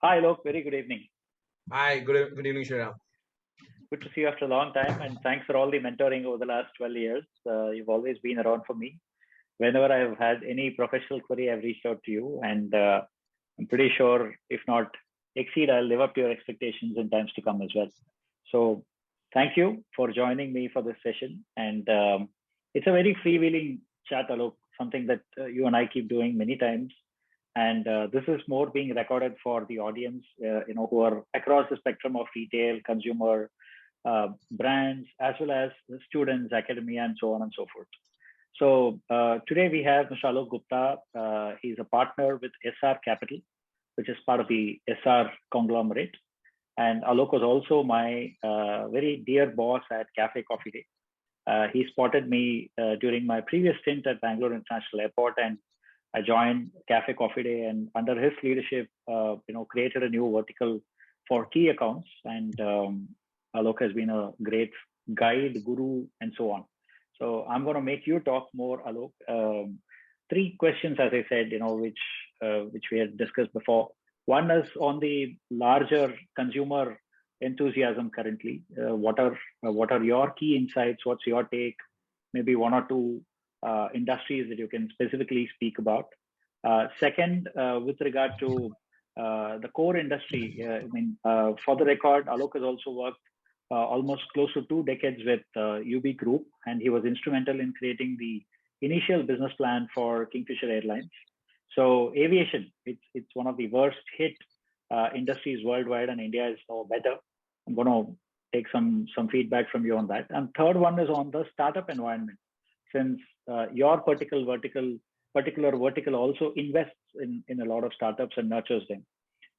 Hi, Alok. Very good evening. Hi, good evening, Shriram. Good to see you after a long time, and thanks for all the mentoring over the last 12 years. You've always been around for me. Whenever I've had any professional query, I've reached out to you, and I'm pretty sure, if not exceed, I'll live up to your expectations in times to come as well. So, thank you for joining me for this session. And it's a very freewheeling chat, Alok, something that you and I keep doing many times. And this is more being recorded for the audience, who are across the spectrum of retail, consumer, brands, as well as students, academia, and so on and so forth. So today we have Mr. Alok Gupta. He's a partner with Essar Capital, which is part of the Essar Conglomerate. And Alok was also my very dear boss at Cafe Coffee Day. He spotted me during my previous stint at Bangalore International Airport, and I joined Cafe Coffee Day, and under his leadership, created a new vertical for key accounts. And Alok has been a great guide, guru, and so on. So I'm going to make you talk more, Alok. Three questions, as I said, which we had discussed before. One is on the larger consumer enthusiasm currently. What are your key insights? What's your take? Maybe one or two industries that you can specifically speak about. Second, with regard to the core industry, for the record, Alok has also worked almost close to 2 decades with UB Group, and he was instrumental in creating the initial business plan for Kingfisher Airlines. So aviation, it's one of the worst hit industries worldwide, and India is no better. I'm going to take some feedback from you on that. And third one is on the startup environment, since your particular vertical also invests in a lot of startups and nurtures them.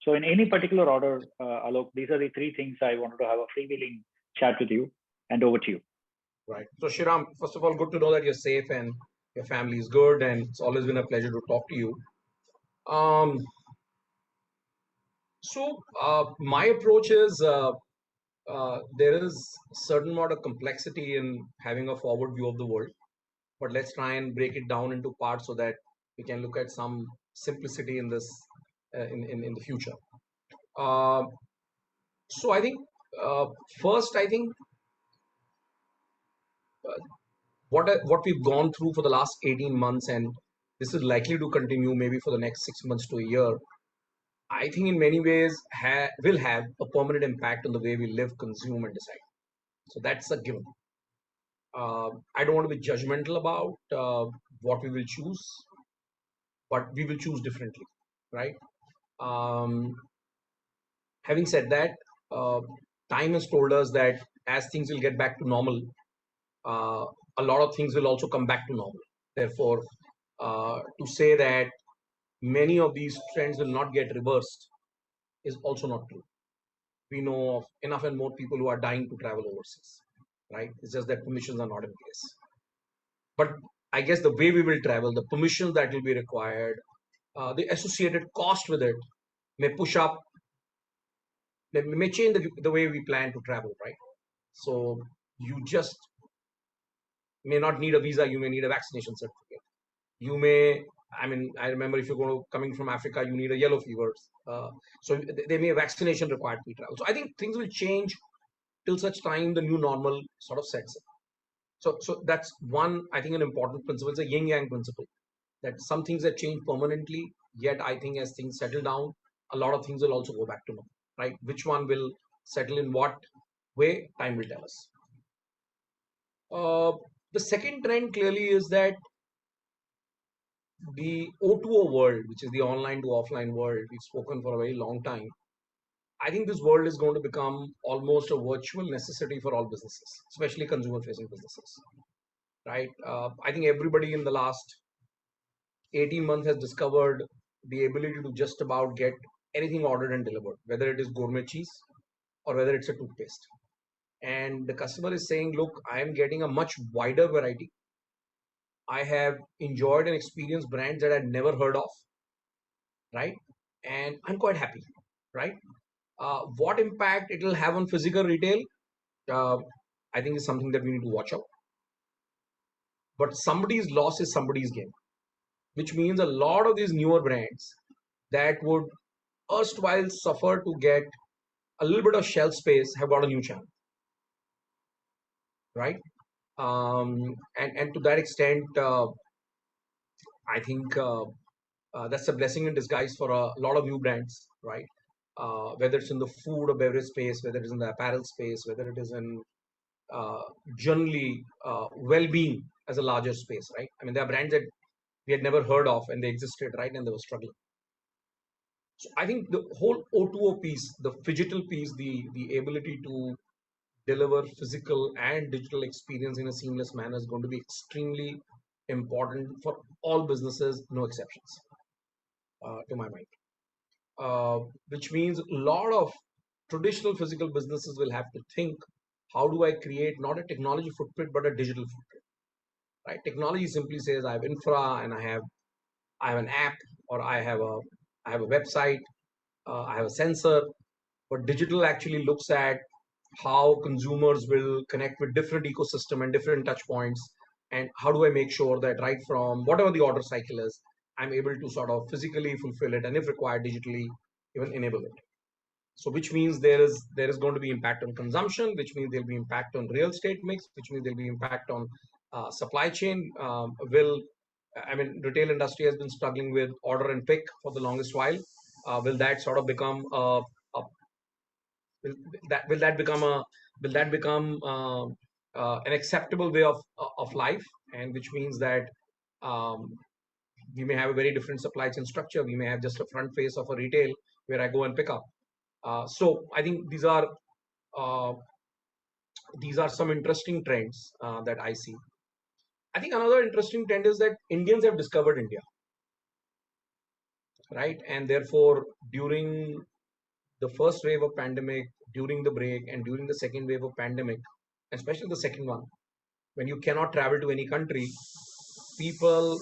So in any particular order, Alok, these are the three things I wanted to have a freewheeling chat with you, and over to you. Right. So, Shriram, first of all, good to know that you're safe and your family is good, and it's always been a pleasure to talk to you. Um, my approach is there is certain amount of complexity in having a forward view of the world, but let's try and break it down into parts so that we can look at some simplicity in this in the future. Uh, so I think first, I think what we've gone through for the last 18 months, and this is likely to continue maybe for the next 6 months to a year, I think in many ways will have a permanent impact on the way we live, consume, and decide. So that's a given. I don't want to be judgmental about what we will choose, but we will choose differently, right? Um, Having said that, time has told us that as things will get back to normal, uh, a lot of things will also come back to normal. Therefore, to say that many of these trends will not get reversed is also not true. We know of enough and more people who are dying to travel overseas, right? It's just that permissions are not in place. But I guess the way we will travel, the permissions that will be required, the associated cost with it may push up, may change the way we plan to travel, right? So you just may not need a visa, you may need a vaccination certificate. You may, I remember if you're coming from Africa, you need a yellow fever. So there may be a vaccination required to travel. So I think things will change till such time the new normal sort of sets in. So that's one, I think, an important principle. It's a yin yang principle, that some things that change permanently, yet I think as things settle down, a lot of things will also go back to normal, right? Which one will settle in what way, time will tell us. The second trend clearly is that the O2O world, which is the online to offline world, we've spoken for a very long time. I think this world is going to become almost a virtual necessity for all businesses, especially consumer facing businesses, right? I think everybody in the last 18 months has discovered the ability to just about get anything ordered and delivered, whether it is gourmet cheese or whether it's a toothpaste. And the customer is saying, look, I am getting a much wider variety. I have enjoyed and experienced brands that I'd never heard of, right? And I'm quite happy, right? What impact it will have on physical retail, I think is something that we need to watch out. But somebody's loss is somebody's gain, which means a lot of these newer brands that would erstwhile suffer to get a little bit of shelf space have got a new channel, right? And to that extent, I think that's a blessing in disguise for a lot of new brands, right? Whether it's in the food or beverage space, whether it is in the apparel space, whether it is in uh, generally well-being as a larger space, right? I mean, there are brands that we had never heard of and they existed, right? And they were struggling. So I think the whole O2O piece, the phygital piece, the ability to deliver physical and digital experience in a seamless manner is going to be extremely important for all businesses, no exceptions, to my mind. Which means a lot of traditional physical businesses will have to think, how do I create not a technology footprint but a digital footprint, right? Technology simply says I have infra and I have an app, or I have a website, I have a sensor. But digital actually looks at how consumers will connect with different ecosystem and different touch points, and how do I make sure that right from whatever the order cycle is, I'm able to sort of physically fulfill it, and if required, digitally even enable it. So which means there is going to be impact on consumption, which means there'll be impact on real estate mix, which means there'll be impact on supply chain. Will I mean, retail industry has been struggling with order and pick for the longest while. Will that sort of become a will that become a will that become an acceptable way of life? And which means that um, we may have a very different supply chain structure. We may have just a front face of a retail where I go and pick up. So I think uh, these are some interesting trends that I see. I think another interesting trend is that Indians have discovered India, right? And therefore, during the first wave of pandemic, during the break, and during the second wave of pandemic, especially the second one, when you cannot travel to any country, people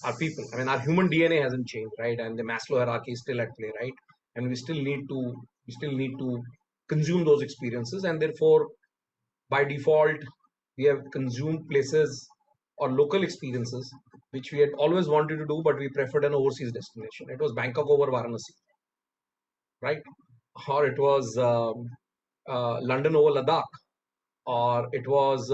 are people. I mean, our human DNA hasn't changed, right? And the Maslow hierarchy is still at play, right? And we still need to consume those experiences, and therefore, by default, we have consumed places or local experiences which we had always wanted to do, but we preferred an overseas destination. It was Bangkok over Varanasi, right? Or it was London over Ladakh, or it was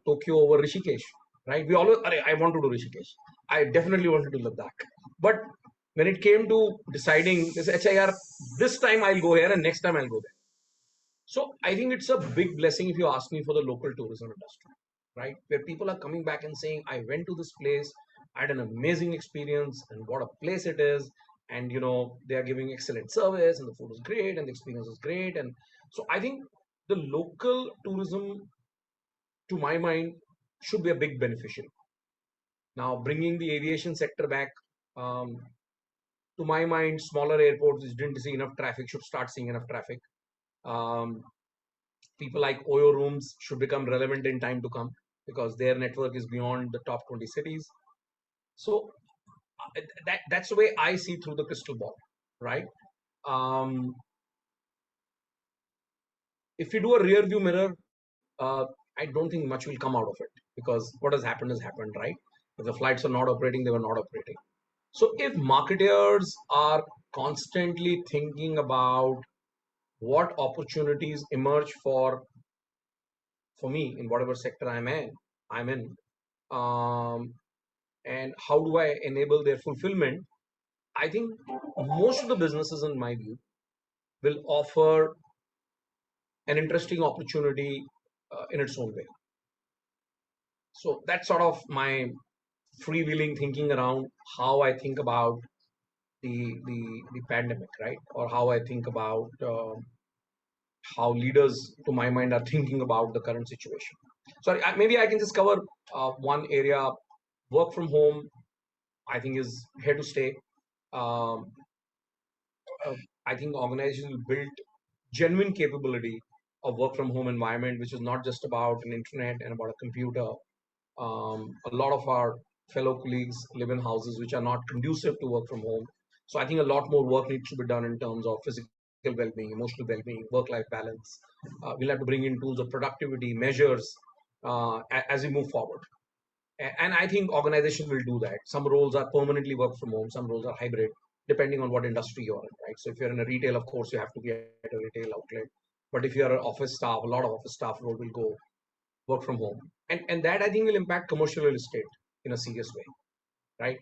Tokyo over Rishikesh, right? We always, I want to do Rishikesh. I definitely want to do Ladakh. But when it came to deciding, this time I'll go here and next time I'll go there. So I think it's a big blessing if you ask me for the local tourism industry, right? Where people are coming back and saying, I went to this place, I had an amazing experience, and what a place it is. And they are giving excellent service, and the food is great, and the experience is great. And so I think the local tourism, to my mind, should be a big beneficiary. Now, bringing the aviation sector back, um, to my mind, smaller airports which didn't see enough traffic should start seeing enough traffic. Um, People like Oyo rooms should become relevant in time to come because their network is beyond the top 20 cities. So that's the way I see through the crystal ball, right? Um, if you do a rear view mirror, I don't think much will come out of it because what has happened, right? If the flights are not operating, they were not operating. So if marketers are constantly thinking about what opportunities emerge for me in whatever sector I'm in, um, and how do I enable their fulfillment, I think most of the businesses, in my view, will offer an interesting opportunity in its own way. So that's sort of my freewheeling thinking around how I think about the pandemic, right? Or how I think about how leaders, to my mind, are thinking about the current situation. Sorry, maybe I can just cover one area. Work from home, I think, is here to stay. Um, I think organizations built genuine capability of work from home environment, which is not just about an internet and about a computer. A lot of our fellow colleagues live in houses which are not conducive to work from home. So I think a lot more work needs to be done in terms of physical well-being, emotional well-being, work-life balance. We'll have to bring in tools of productivity measures as we move forward. And I think organizations will do that. Some roles are permanently work from home, some roles are hybrid. depending on what industry you're in, right? So if you're in a retail, of course, you have to be at a retail outlet. But if you're an office staff, a lot of office staff role will go work from home. And that I think will impact commercial real estate in a serious way, right?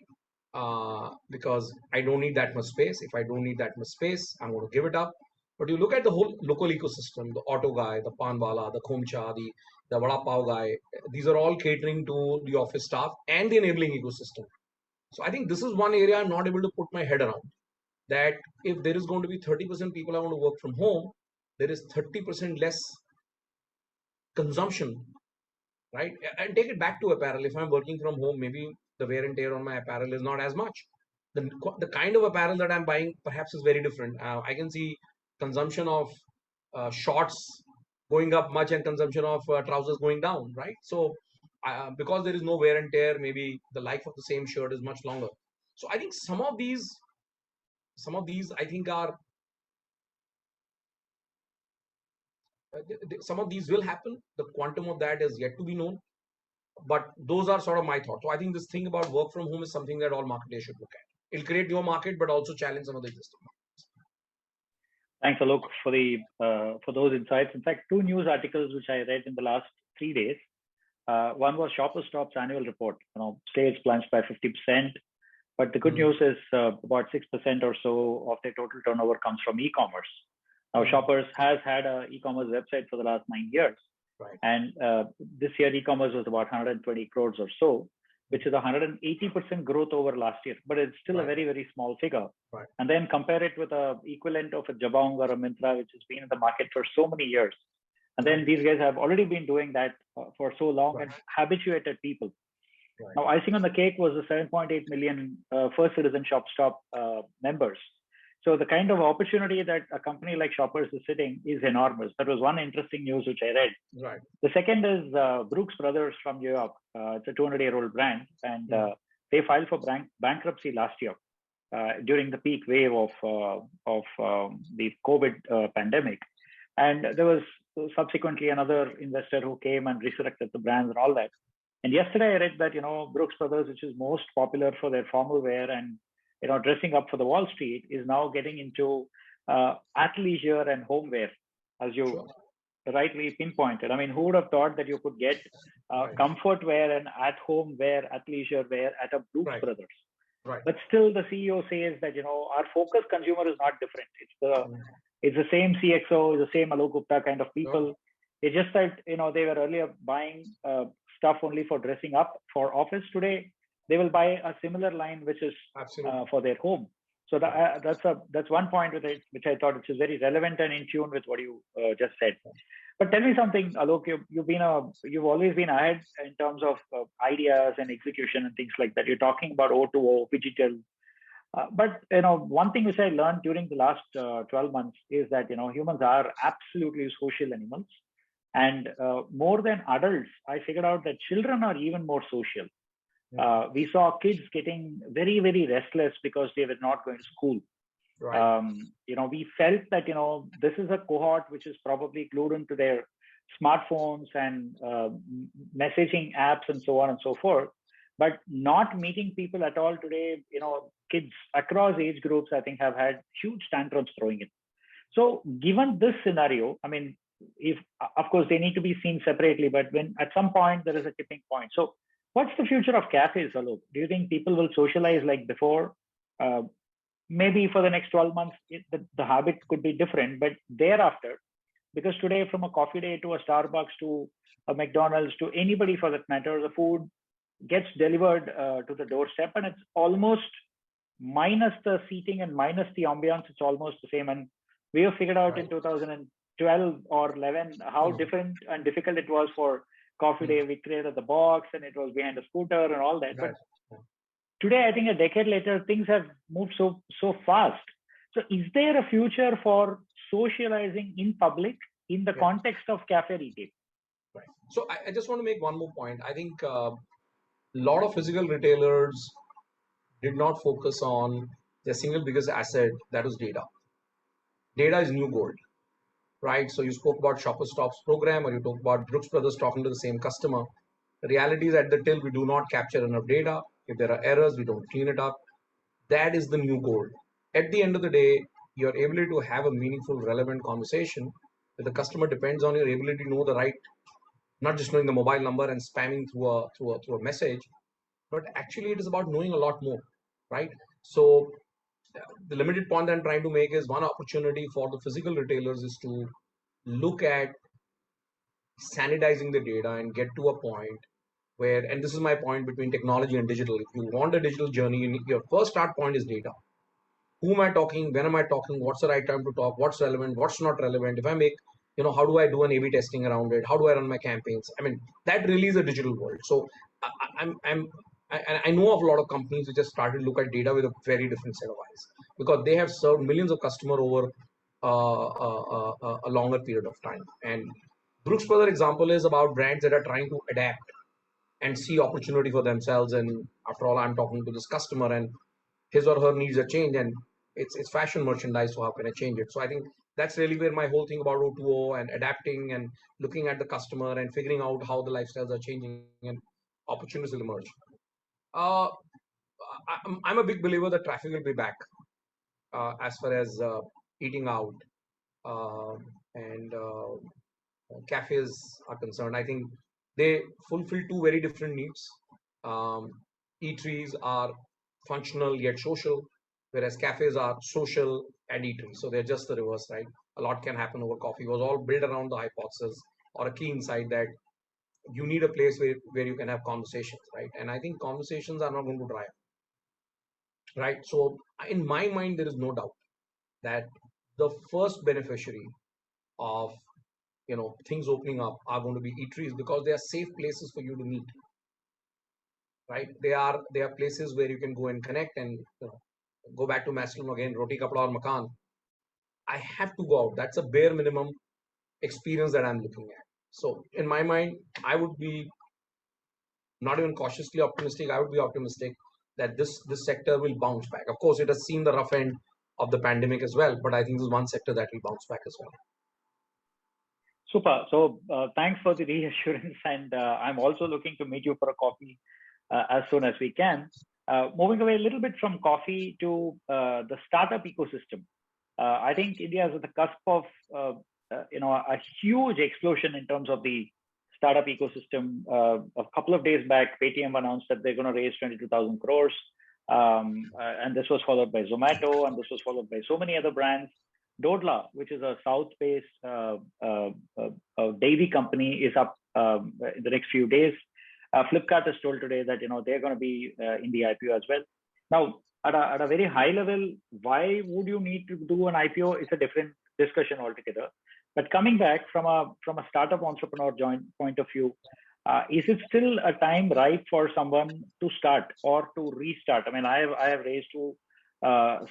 Because I don't need that much space. If I don't need that much space, I'm going to give it up. But you look at the whole local ecosystem, the auto guy, the panwala, the khomcha, the vada pav guy, these are all catering to the office staff and the enabling ecosystem. So I think this is one area I'm not able to put my head around. That if there is going to be 30% people I want to work from home, there is 30% less consumption, right? And take it back to apparel. If I'm working from home, maybe the wear and tear on my apparel is not as much. The kind of apparel that I'm buying perhaps is very different. I can see consumption of shorts going up much and consumption of trousers going down, right? So because there is no wear and tear, maybe the life of the same shirt is much longer. So I think some of these I think are some of these will happen. The quantum of that is yet to be known. But those are sort of my thoughts. So I think this thing about work from home is something that all marketers should look at. It'll create your market, but also challenge some of the existing markets. Thanks, Alok, for those insights. In fact, two news articles which I read in the last 3 days. One was Shoppers Stop's annual report. Sales plunged by 50%, but the good news is about 6% or so of their total turnover comes from e-commerce. Now, Shoppers has had an e-commerce website for the last 9 years. Right. And this year, e-commerce was about 120 crores or so, which is 180% growth over last year. But it's still a very, very small figure. Right. And then compare it with the equivalent of a Jabong or a Myntra, which has been in the market for so many years. And then these guys have already been doing that for so long and habituated people. Right. Now, icing on the cake was the 7.8 million First Citizen Shop Stop members. So the kind of opportunity that a company like Shoppers is sitting is enormous. That was one interesting news which I read. Right. The second is Brooks Brothers from New York. It's a 200-year-old brand, and they filed for bankruptcy last year during the peak wave of the COVID pandemic. And there was subsequently another investor who came and resurrected the brands and all that. And yesterday I read that Brooks Brothers, which is most popular for their formal wear and dressing up for the Wall Street, is now getting into athleisure and home wear, as you rightly pinpointed. I mean, who would have thought that you could get comfort wear and at-home wear, athleisure wear at a Brooks Brothers? Right. But still, the CEO says that our focus consumer is not different. It's the same CXO, the same Alok Gupta kind of people. It's just that they were earlier buying stuff only for dressing up for office. Today they will buy a similar line which is for their home. So that's one point with it which I thought which is very relevant and in tune with what you just said. But tell me something, Alok. You've always been ahead in terms of ideas and execution and things like that. You're talking about O2O, digital. But one thing which I learned during the last 12 months is that humans are absolutely social animals, and more than adults, I figured out that children are even more social. We saw kids getting very, very restless because they were not going to school. Right. We felt that this is a cohort which is probably glued into their smartphones and messaging apps and so on and so forth, but not meeting people at all today. Kids across age groups, I think, have had huge tantrums throwing it. So given this scenario, I mean, if of course they need to be seen separately, but when at some point there is a tipping point. So what's the future of cafes, Alok? Do you think people will socialize like before? Maybe for the next 12 months, the habit could be different, but thereafter, because today from a coffee day to a Starbucks to a McDonald's to anybody for that matter, the food gets delivered to the doorstep, and it's almost minus the seating and minus the ambiance, it's almost the same. And we have figured out in 2012 or 11 how different and difficult it was for coffee day. We created the box and it was behind a scooter and all that. But today, I think a decade later, things have moved so fast. So is there a future for socializing in public in the context of cafe retail? Right. So I just want to make one more point. I think a lot of physical retailers did not focus on their single biggest asset, that was data. Data is new gold, right? So you spoke about Shopper Stop's program, or you talk about Brooks Brothers talking to the same customer. The reality is at the till, we do not capture enough data. If there are errors, we don't clean it up. That is the new gold. at the end of the day, your ability to have a meaningful, relevant conversation with the customer depends on your ability to know the right, not just knowing the mobile number and spamming through a message, but actually it is about knowing a lot more, right? So the limited point that I'm trying to make is one opportunity for the physical retailers is to look at sanitizing the data and get to a point where, and this is my point between technology and digital. If you want a digital journey, your first start point is data. Who am I talking? When am I talking? What's the right time to talk? What's relevant? What's not relevant? If I make, how do I do an A/B testing around it? How do I run my campaigns? I mean, that really is a digital world. So I know of a lot of companies which have started to look at data with a very different set of eyes because they have served millions of customers over a longer period of time. And Brooks Brother example is about brands that are trying to adapt and see opportunity for themselves. And after all, I'm talking to this customer and his or her needs a change, and it's fashion merchandise, so how can I change it? So I think that's really where my whole thing about O2O and adapting and looking at the customer and figuring out how the lifestyles are changing and opportunities will emerge. uh, I'm a big believer that traffic will be back as far as eating out uh, and cafes are concerned. I think they fulfill two very different needs. Um, eateries are functional yet social, whereas cafes are social and eateries. So they're just the reverse, right? A lot can happen over coffee. It was all built around the hypothesis or a key insight that you need a place where you can have conversations, right? And I think conversations are not going to dry up, right? So in my mind, there is no doubt that the first beneficiary of things opening up are going to be eateries because they are safe places for you to meet, right? They are places where you can go and connect and go back to Maslow again, roti kapda or makan. I have to go out. That's a bare minimum experience that I'm looking at. So in my mind, I would be not even cautiously optimistic. I would be optimistic that this sector will bounce back. Of course, it has seen the rough end of the pandemic as well, but I think this is one sector that will bounce back as well. Super. So thanks for the reassurance, and I'm also looking to meet you for a coffee as soon as we can. Moving away a little bit from coffee to the startup ecosystem. I think India is at the cusp of a huge explosion in terms of the startup ecosystem. A couple of days back, Paytm announced that they're going to raise 22,000 crores, and this was followed by Zomato, and this was followed by so many other brands. Dodla, which is a South-based dairy company, is up in the next few days. Flipkart is told today that they're going to be in the IPO as well. Now, at a very high level, why would you need to do an IPO? It's a different discussion altogether. But coming back from a startup entrepreneur point of view, is it still a time ripe for someone to start or to restart? I mean, I have raised two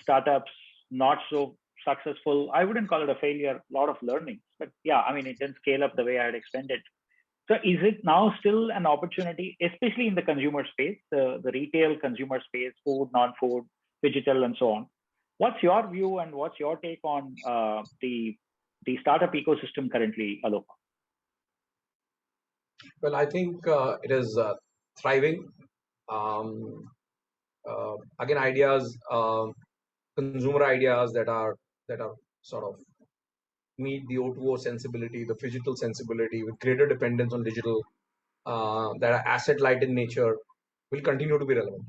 startups, not so successful. I wouldn't call it a failure. A lot of learnings, but yeah, I mean, it didn't scale up the way I had expected. So is it now still an opportunity, especially in the consumer space, the retail consumer space, food, non-food, digital, and so on? What's your view and what's your take on the startup ecosystem currently, Alok? Well, I think it is thriving. Again, ideas, consumer ideas that are sort of meet the O2O sensibility, the phygital sensibility with greater dependence on digital, that are asset light in nature, will continue to be relevant,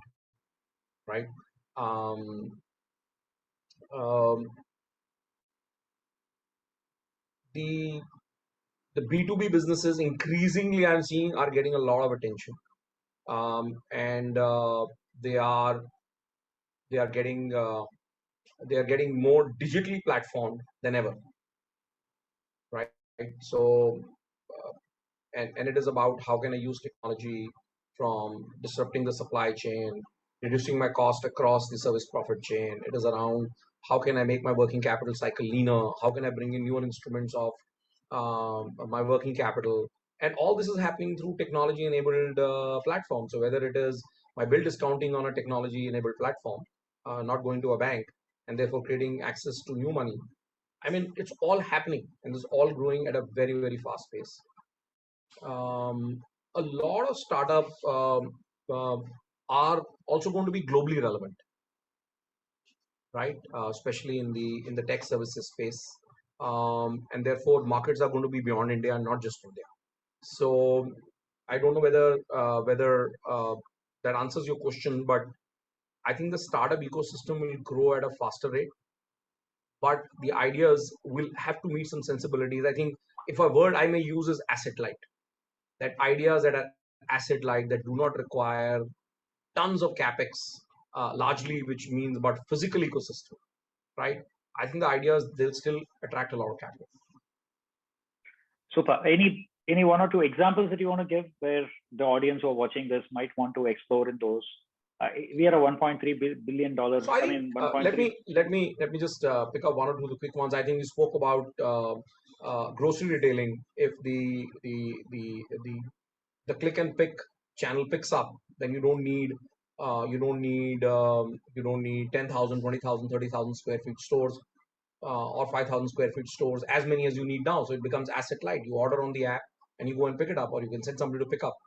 right? Um, um, the B2B businesses increasingly I'm seeing are getting a lot of attention, and they are getting more digitally platformed than ever, right? So and it is about how can I use technology from disrupting the supply chain, reducing my cost across the service profit chain. It is around how can I make my working capital cycle leaner? How can I bring in newer instruments of my working capital? And all this is happening through technology-enabled platforms. So whether it is my bill discounting on a technology-enabled platform, not going to a bank, and therefore creating access to new money. I mean, it's all happening, and it's all growing at a very, very fast pace. A lot of startup uh, are also going to be globally relevant, right? Especially in the tech services space, and therefore markets are going to be beyond India and not just India. So I don't know whether that answers your question, but I think the startup ecosystem will grow at a faster rate, but the ideas will have to meet some sensibilities. I think if a word I may use is asset light, that ideas that are asset light that do not require tons of capex, largely, which means about physical ecosystem, right? I think the ideas they'll still attract a lot of capital. Super. Any one or two examples that you want to give where the audience who are watching this might want to explore in those? We are a $1.3 billion. So I think 1.3. let me just pick up one or two of the quick ones. I think we spoke about grocery retailing. If the click and pick channel picks up, then you don't need 10,000, 20,000, 30,000 square feet stores, or 5,000 square feet stores, as many as you need now. So it becomes asset light. You order on the app and you go and pick it up, or you can send somebody to pick up.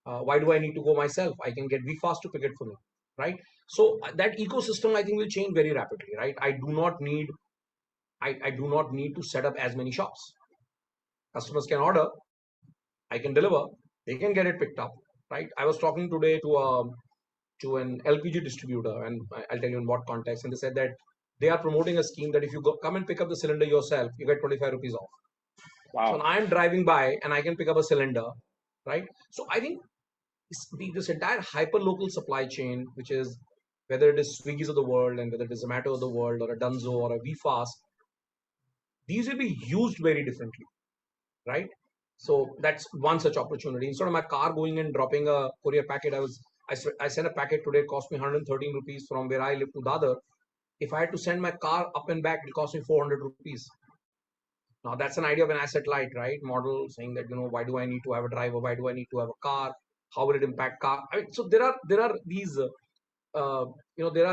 Why do I need to go myself? I can get VFast to pick it for me, right? So that ecosystem I think will change very rapidly, right? I do not need to set up as many shops. Customers can order, I can deliver, they can get it picked up, right? I was talking today to an LPG distributor, and I'll tell you in what context. And they said that they are promoting a scheme that if you come and pick up the cylinder yourself, you get 25 rupees off. So Wow. I'm driving by and I can pick up a cylinder, right? So I think this entire hyper local supply chain, which is whether it is Swiggy's of the world and whether it is Zomato of the world or a Dunzo or a VFast, these will be used very differently, right? So that's one such opportunity. Instead of my car going and dropping a courier packet, I sent a packet today, it cost me 113 rupees from where I live to Dadar. If I had to send my car up and back, it cost me 400 rupees. Now that's an idea of an asset light, right? Model saying that, why do I need to have a driver? Why do I need to have a car? How will it impact car? I mean, so there are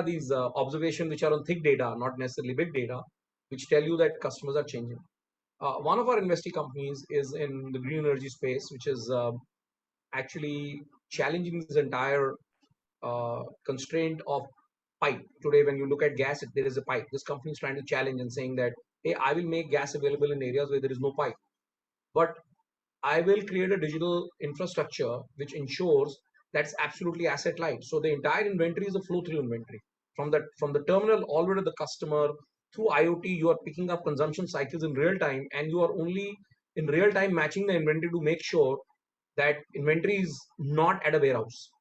these observations which are on thick data, not necessarily big data, which tell you that customers are changing. One of our investee companies is in the green energy space, which is actually challenging this entire constraint of pipe. Today, when you look at gas, there is a pipe. This company is trying to challenge and saying that, hey, I will make gas available in areas where there is no pipe, but I will create a digital infrastructure which ensures that's absolutely asset light. So the entire inventory is a flow through inventory from the terminal all the way to the customer. Through IoT, you are picking up consumption cycles in real time, and you are only in real time matching the inventory to make sure that inventory is not at a warehouse.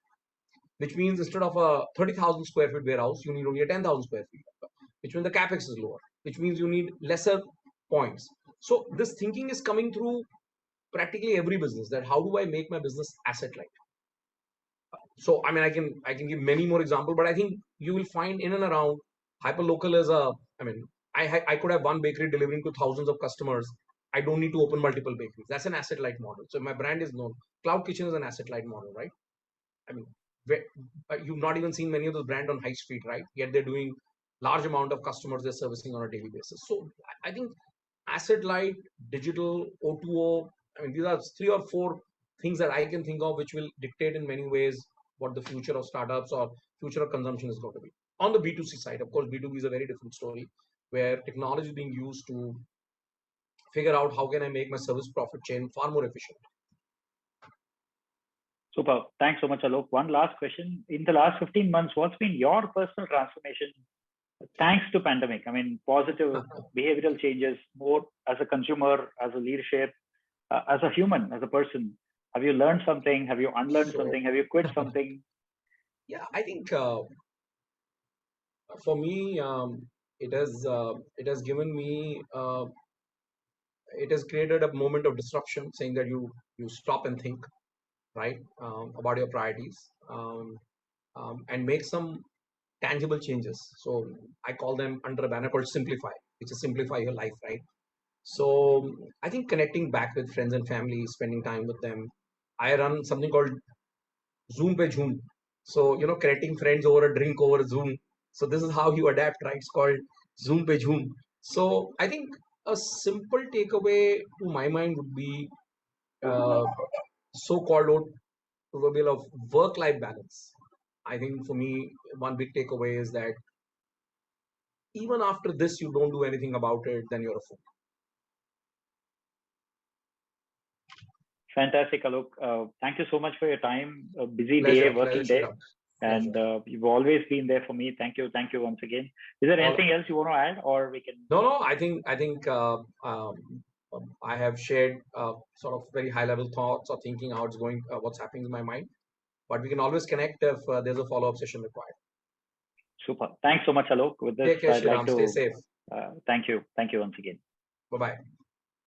Which means instead of a 30,000 square feet warehouse, you need only a 10,000 square feet. Which means the capex is lower. Which means you need lesser points. So this thinking is coming through practically every business, that how do I make my business asset light. So I mean, I can give many more examples, but I think you will find in and around hyper local is a, I mean, I could have one bakery delivering to thousands of customers. I don't need to open multiple bakeries. That's an asset light model. So my brand is known. Cloud Kitchen is an asset light model, right? I mean, you've not even seen many of those brands on high street, right? Yet they're doing large amount of customers they're servicing on a daily basis. So I think asset light, digital, O2O, I mean, these are 3 or 4 things that I can think of which will dictate in many ways what the future of startups or future of consumption is going to be. On the B2C side, of course, B2B is a very different story, where technology is being used to figure out how can I make my service profit chain far more efficient. Super. Thanks so much, Alok. One last question. In the last 15 months, what's been your personal transformation thanks to pandemic? I mean, positive behavioral changes, more as a consumer, as a leadership, as a human, as a person. Have you learned something? Have you unlearned something? Have you quit something? Yeah, I think for me, it has given me it has created a moment of disruption, saying that you stop and think, right, about your priorities, and make some tangible changes. So I call them under a banner called Simplify, which is simplify your life, right? So I think connecting back with friends and family, spending time with them. I run something called Zoom pe Zoom. So, connecting friends over a drink over Zoom. So this is how you adapt, right? It's called Zoom pe Zoom. So I think a simple takeaway to my mind would be uh, so-called proverbial of work-life balance. I think for me, one big takeaway is that even after this you don't do anything about it, then you're a fool. Fantastic, Alok. Thank you so much for your time. A busy Pleasure, day, working day, Sriram. and you've always been there for me. Thank you once again. Is there anything else you want to add, or we can? No. I think I have shared sort of very high level thoughts or thinking how it's going, what's happening in my mind. But we can always connect if there's a follow up session required. Super. Thanks so much, Alok. With this, Take care, I'd like Sriram. to Stay safe. thank you. Thank you once again. Bye bye.